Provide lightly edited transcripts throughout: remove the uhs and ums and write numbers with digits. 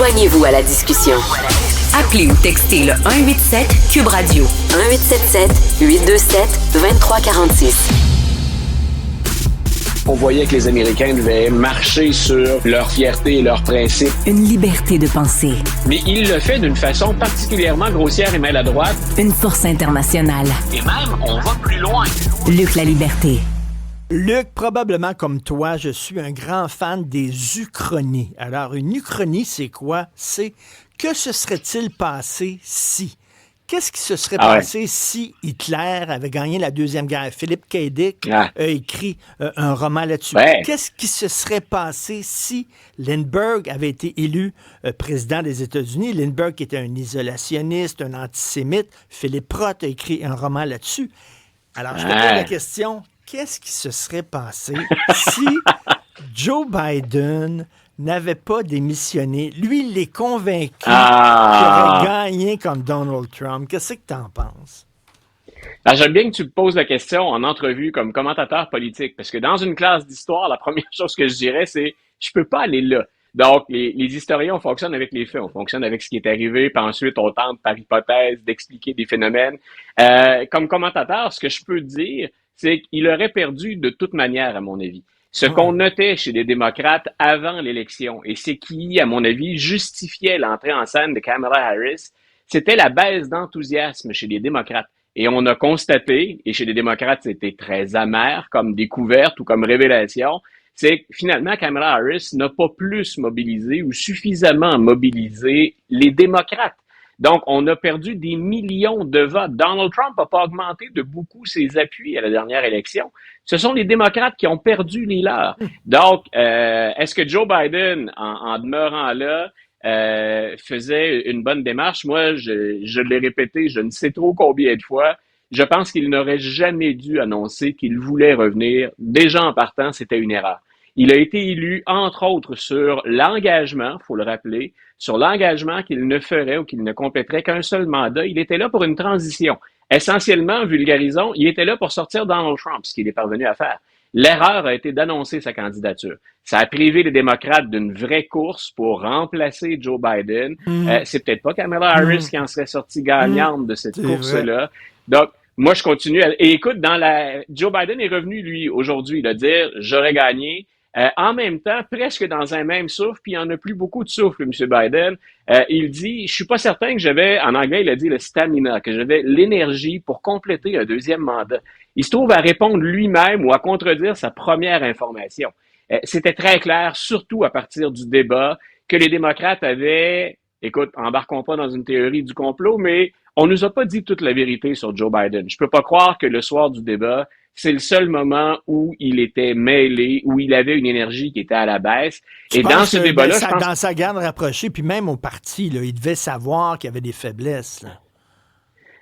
Joignez-vous à la discussion. Appelez ou textez le 187 Cube Radio 1877-827-2346. On voyait que les Américains devaient marcher sur leur fierté et leurs principes. Une liberté de penser. Mais il le fait d'une façon particulièrement grossière et maladroite. Une force internationale. Et même, on va plus loin. Luc La Liberté. Luc, probablement comme toi, je suis un grand fan des uchronies. Alors, une uchronie, c'est quoi? C'est que se serait-il passé si? Qu'est-ce qui se serait passé si Hitler avait gagné la Deuxième Guerre? Philippe K. Dick a écrit un roman là-dessus. Ouais. Qu'est-ce qui se serait passé si Lindbergh avait été élu président des États-Unis? Lindbergh était un isolationniste, un antisémite. Philippe Roth a écrit un roman là-dessus. Alors, je te pose la question, qu'est-ce qui se serait passé si Joe Biden n'avait pas démissionné? Lui, il est convaincu qu'il aurait gagné comme Donald Trump. Qu'est-ce que tu en penses? Alors, j'aime bien que tu me poses la question en entrevue comme commentateur politique, parce que dans une classe d'histoire, la première chose que je dirais, c'est je peux pas aller là. Donc, les historiens, on fonctionne avec les faits, on fonctionne avec ce qui est arrivé, puis ensuite, on tente par hypothèse d'expliquer des phénomènes. Comme commentateur, ce que je peux dire, c'est qu'il aurait perdu de toute manière, à mon avis. Ce qu'on notait chez les démocrates avant l'élection, et c'est qui, à mon avis, justifiait l'entrée en scène de Kamala Harris, c'était la baisse d'enthousiasme chez les démocrates. Et on a constaté, et chez les démocrates, c'était très amer comme découverte ou comme révélation, c'est que finalement, Kamala Harris n'a pas plus mobilisé ou suffisamment mobilisé les démocrates. Donc, on a perdu des millions de votes. Donald Trump n'a pas augmenté de beaucoup ses appuis à la dernière élection. Ce sont les démocrates qui ont perdu les leurs. Donc, est-ce que Joe Biden, en demeurant là, faisait une bonne démarche? Moi, je l'ai répété, je ne sais trop combien de fois. Je pense qu'il n'aurait jamais dû annoncer qu'il voulait revenir. Déjà en partant, c'était une erreur. Il a été élu, entre autres, sur l'engagement, faut le rappeler, sur l'engagement qu'il ne ferait ou qu'il ne compléterait qu'un seul mandat. Il était là pour une transition. Essentiellement, vulgarisons, il était là pour sortir Donald Trump, ce qu'il est parvenu à faire. L'erreur a été d'annoncer sa candidature. Ça a privé les démocrates d'une vraie course pour remplacer Joe Biden. C'est peut-être pas Kamala Harris qui en serait sortie gagnante de cette course-là. Donc, moi, je continue. Et écoute, Joe Biden est revenu, lui, aujourd'hui, de dire « j'aurais gagné ». En même temps, presque dans un même souffle, puis il n'y en a plus beaucoup de souffle, M. Biden, il dit, je suis pas certain que j'avais, en anglais, il a dit le stamina, que j'avais l'énergie pour compléter un deuxième mandat. Il se trouve à répondre lui-même ou à contredire sa première information. C'était très clair, surtout à partir du débat, que les démocrates avaient, écoute, embarquons pas dans une théorie du complot, mais on nous a pas dit toute la vérité sur Joe Biden. Je peux pas croire que le soir du débat, c'est le seul moment où il était mêlé, où il avait une énergie qui était à la baisse. Et dans ce débat-là, je pense... Dans sa garde rapprochée, puis même au parti, là, il devait savoir qu'il y avait des faiblesses. Là.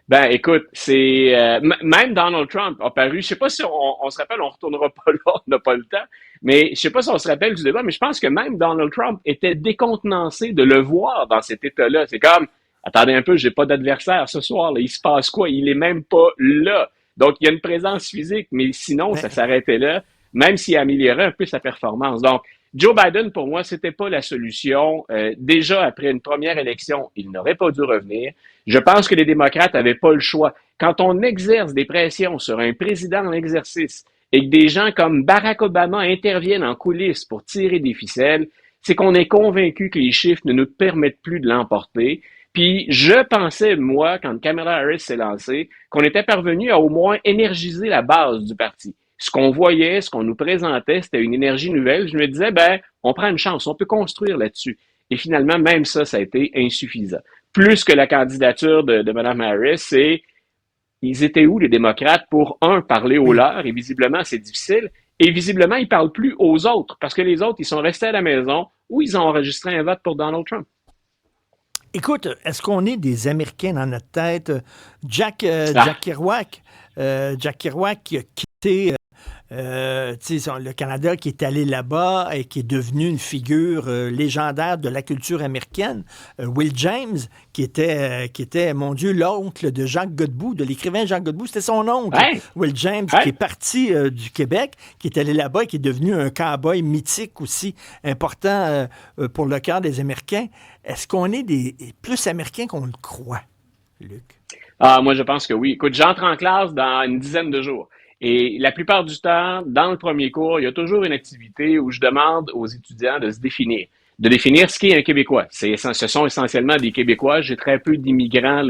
Ben, écoute, c'est... même Donald Trump a paru... Je sais pas si on se rappelle, on retournera pas là, on n'a pas le temps, mais je sais pas si on se rappelle du débat, mais je pense que même Donald Trump était décontenancé de le voir dans cet état-là. C'est comme, attendez un peu, j'ai pas d'adversaire ce soir, là, il se passe quoi? Il est même pas là. Donc, il y a une présence physique, mais sinon, ça s'arrêtait là, même s'il améliorait un peu sa performance. Donc, Joe Biden, pour moi, c'était pas la solution. Déjà, après une première élection, il n'aurait pas dû revenir. Je pense que les démocrates avaient pas le choix. Quand on exerce des pressions sur un président en exercice et que des gens comme Barack Obama interviennent en coulisses pour tirer des ficelles, c'est qu'on est convaincu que les chiffres ne nous permettent plus de l'emporter. Puis je pensais, moi, quand Kamala Harris s'est lancée, qu'on était parvenu à au moins énergiser la base du parti. Ce qu'on voyait, ce qu'on nous présentait, c'était une énergie nouvelle. Je me disais, ben, on prend une chance, on peut construire là-dessus. Et finalement, même ça a été insuffisant. Plus que la candidature de Mme Harris, c'est, ils étaient où les démocrates pour, parler aux leurs, et visiblement, c'est difficile, et visiblement, ils parlent plus aux autres, parce que les autres, ils sont restés à la maison ou ils ont enregistré un vote pour Donald Trump. Écoute, est-ce qu'on est des Américains dans notre tête? Jack Kerouac qui a quitté Le Canada qui est allé là-bas et qui est devenu une figure légendaire de la culture américaine. Will James, qui était, mon Dieu, l'oncle de Jacques Godbout, de l'écrivain Jacques Godbout, c'était son oncle. Ouais. Will James, Ouais. qui est parti du Québec, qui est allé là-bas et qui est devenu un cow-boy mythique aussi, important pour le cœur des Américains. Est-ce qu'on est plus Américains qu'on le croit, Luc? Moi, je pense que oui. Écoute, j'entre en classe dans une dizaine de jours. Et la plupart du temps, dans le premier cours, il y a toujours une activité où je demande aux étudiants de se définir. De définir ce qu'est un Québécois. Ce sont essentiellement des Québécois. J'ai très peu d'immigrants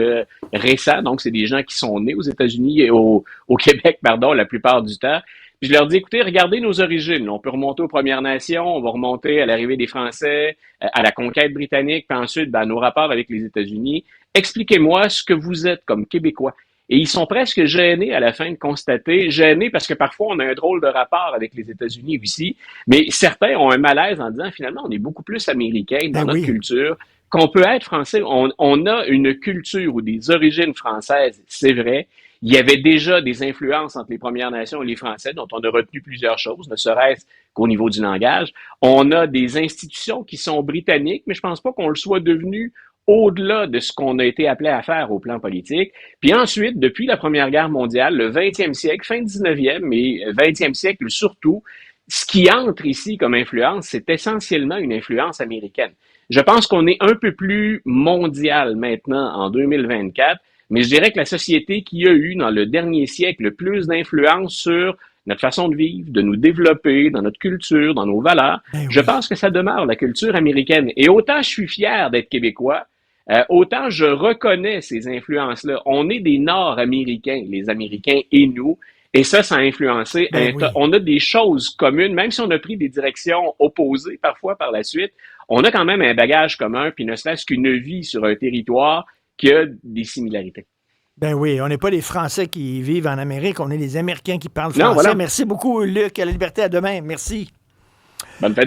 récents. Donc, c'est des gens qui sont nés aux États-Unis et au Québec, pardon, la plupart du temps. Puis je leur dis, écoutez, regardez nos origines. On peut remonter aux Premières Nations, on va remonter à l'arrivée des Français, à la conquête britannique, puis ensuite, à nos rapports avec les États-Unis. Expliquez-moi ce que vous êtes comme Québécois. Et ils sont presque gênés à la fin de constater, gênés parce que parfois on a un drôle de rapport avec les États-Unis ici, mais certains ont un malaise en disant finalement on est beaucoup plus américains dans notre culture qu'on peut être français. On a une culture ou des origines françaises, c'est vrai. Il y avait déjà des influences entre les Premières Nations et les Français dont on a retenu plusieurs choses, ne serait-ce qu'au niveau du langage. On a des institutions qui sont britanniques, mais je pense pas qu'on le soit devenu au-delà de ce qu'on a été appelé à faire au plan politique. Puis ensuite, depuis la Première Guerre mondiale, le 20e siècle, fin 19e, mais 20e siècle surtout, ce qui entre ici comme influence, c'est essentiellement une influence américaine. Je pense qu'on est un peu plus mondial maintenant en 2024, mais je dirais que la société qui a eu dans le dernier siècle le plus d'influence sur notre façon de vivre, de nous développer dans notre culture, dans nos valeurs, je pense que ça demeure la culture américaine. Et autant je suis fier d'être québécois, autant je reconnais ces influences-là. On est des Nord-Américains, les Américains et nous, et ça a influencé. On a des choses communes, même si on a pris des directions opposées parfois par la suite, on a quand même un bagage commun, puis ne serait-ce qu'une vie sur un territoire qui a des similarités. Ben oui, on n'est pas les Français qui vivent en Amérique, on est les Américains qui parlent français. Non, voilà. Merci beaucoup, Luc. À la liberté, à demain. Merci. Bonne fête.